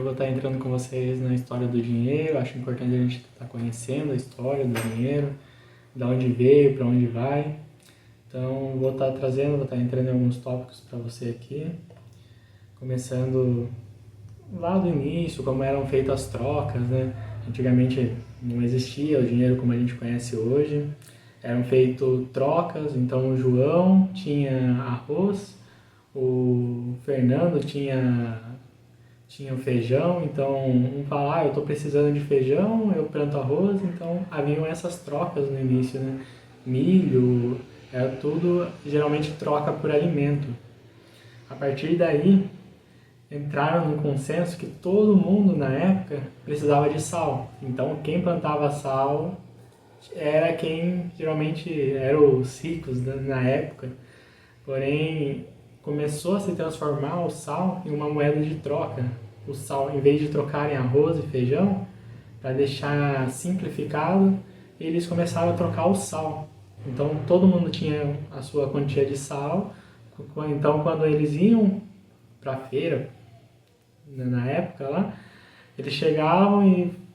eu vou estar entrando com vocês na história do dinheiro. Acho importante a gente estar conhecendo a história do dinheiro, de onde veio, para onde vai. Então, vou estar trazendo, vou estar entrando em alguns tópicos para você aqui, começando lá do início, como eram feitas as trocas, né? Antigamente não existia o dinheiro como a gente conhece hoje. Eram feitas trocas, então o João tinha arroz, o Fernando tinha o feijão, então um fala, eu estou precisando de feijão, eu planto arroz, então haviam essas trocas no início, né? Milho, era tudo geralmente troca por alimento. A partir daí, entraram no consenso que todo mundo na época precisava de sal. Então quem plantava sal era quem geralmente eram os ricos na época. Porém, começou a se transformar o sal em uma moeda de troca. O sal, em vez de trocarem arroz e feijão, para deixar simplificado, eles começaram a trocar o sal. Então todo mundo tinha a sua quantia de sal. Então quando eles iam para a feira, na época lá, eles chegavam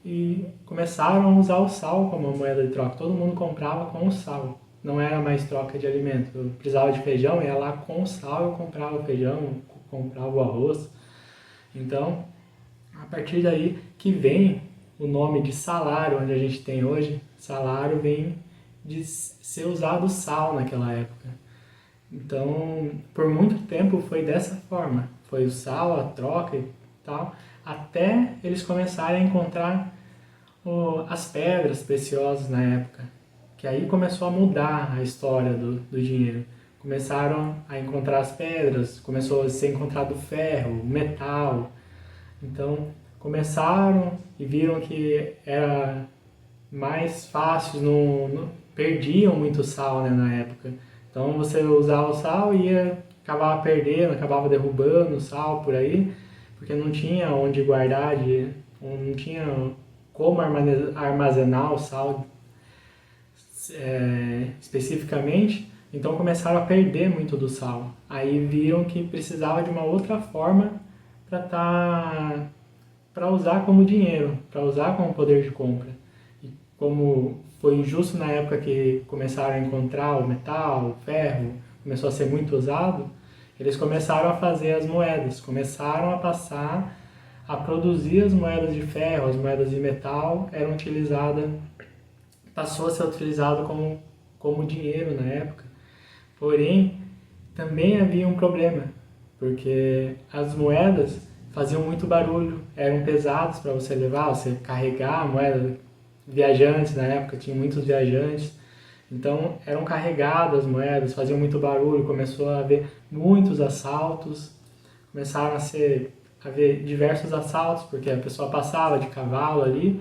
e começaram a usar o sal como uma moeda de troca. Todo mundo comprava com o sal. Não era mais troca de alimento. Eu precisava de feijão, ia lá com o sal, eu comprava o feijão, comprava o arroz. Então, a partir daí que vem o nome de salário, onde a gente tem hoje. Salário vem de ser usado sal naquela época. Então, por muito tempo foi dessa forma. Foi o sal, a troca e tal, até eles começarem a encontrar as pedras preciosas na época. Que aí começou a mudar a história do dinheiro. Começaram a encontrar as pedras, começou a ser encontrado ferro, metal. Então, começaram e viram que era mais fácil, perdiam muito sal, né, na época. Então você usava o sal e acabava perdendo, acabava derrubando o sal por aí, porque não tinha onde guardar, não tinha como armazenar o sal especificamente. Então começaram a perder muito do sal. Aí viram que precisava de uma outra forma para usar como dinheiro, para usar como poder de compra. E como foi justo na época que começaram a encontrar o metal, o ferro, começou a ser muito usado, eles começaram a fazer as moedas, começaram a passar a produzir as moedas de ferro, as moedas de metal, passou a ser utilizado como dinheiro na época. Porém, também havia um problema, porque as moedas faziam muito barulho, eram pesados para você levar, você carregar a moeda. Viajantes na época, tinha muitos viajantes, então eram carregadas as moedas, faziam muito barulho, começou a haver muitos assaltos, começaram a haver diversos assaltos, porque a pessoa passava de cavalo ali,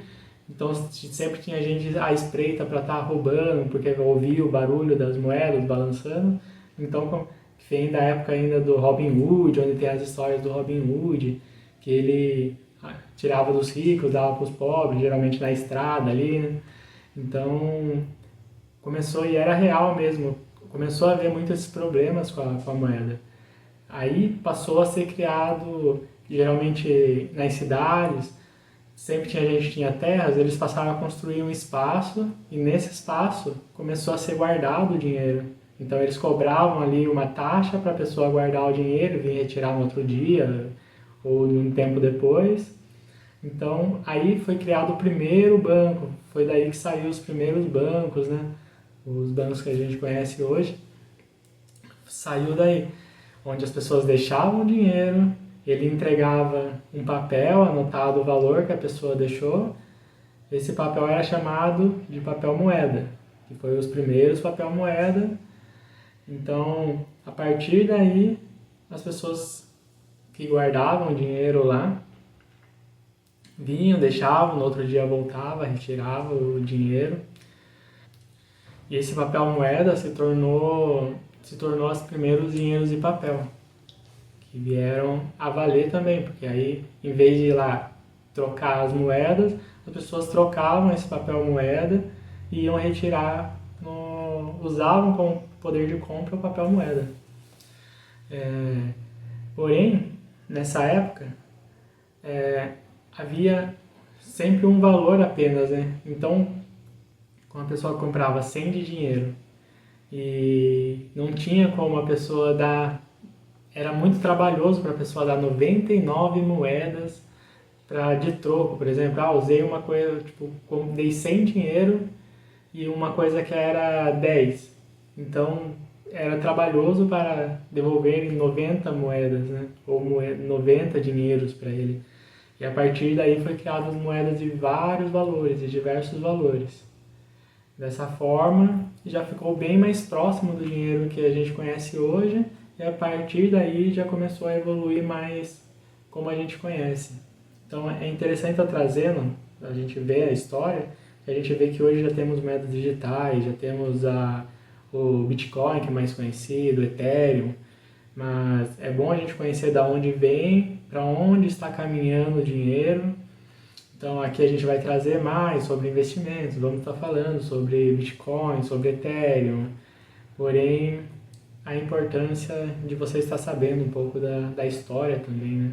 então sempre tinha gente à espreita para estar roubando, porque ouvia o barulho das moedas balançando. Então vem da época ainda do Robin Hood, onde tem as histórias do Robin Hood, que ele tirava dos ricos, dava para os pobres, geralmente na estrada ali, né? Então começou, e era real mesmo, começou a haver muitos esses problemas com a moeda. Aí passou a ser criado, geralmente nas cidades, sempre tinha gente que tinha terras, eles passaram a construir um espaço, e nesse espaço começou a ser guardado o dinheiro. Então eles cobravam ali uma taxa para a pessoa guardar o dinheiro, vir retirar no outro dia ou um tempo depois. Então aí foi criado o primeiro banco, foi daí que saiu os primeiros bancos, né? Os bancos que a gente conhece hoje, saiu daí, onde as pessoas deixavam o dinheiro, ele entregava um papel anotado o valor que a pessoa deixou. Esse papel era chamado de papel moeda, que foi os primeiros papel moeda. Então, a partir daí, as pessoas que guardavam dinheiro lá vinham, deixavam, no outro dia voltava, retirava o dinheiro. E esse papel moeda se tornou os primeiros dinheiros de papel, que vieram a valer também, porque aí, em vez de ir lá trocar as moedas, as pessoas trocavam esse papel moeda e iam retirar, usavam como poder de compra o papel moeda. Porém, nessa época, havia sempre um valor apenas, né? Então, quando a pessoa comprava 100 de dinheiro e não tinha como a pessoa dar, era muito trabalhoso para a pessoa dar 99 moedas de troco, por exemplo. Usei uma coisa, tipo, dei 100 dinheiro e uma coisa que era 10. Então, era trabalhoso para devolver 90 moedas, né? Ou 90 dinheiros para ele. E a partir daí foi criadas moedas de vários valores, de diversos valores. Dessa forma, já ficou bem mais próximo do dinheiro que a gente conhece hoje, e a partir daí já começou a evoluir mais como a gente conhece. Então é interessante estar trazendo, a gente vê a história, a gente vê que hoje já temos moedas digitais, já temos o Bitcoin, que é mais conhecido, o Ethereum, mas é bom a gente conhecer de onde vem, para onde está caminhando o dinheiro. Então aqui a gente vai trazer mais sobre investimentos, vamos estar falando sobre Bitcoin, sobre Ethereum, porém a importância de você estar sabendo um pouco da história também, né?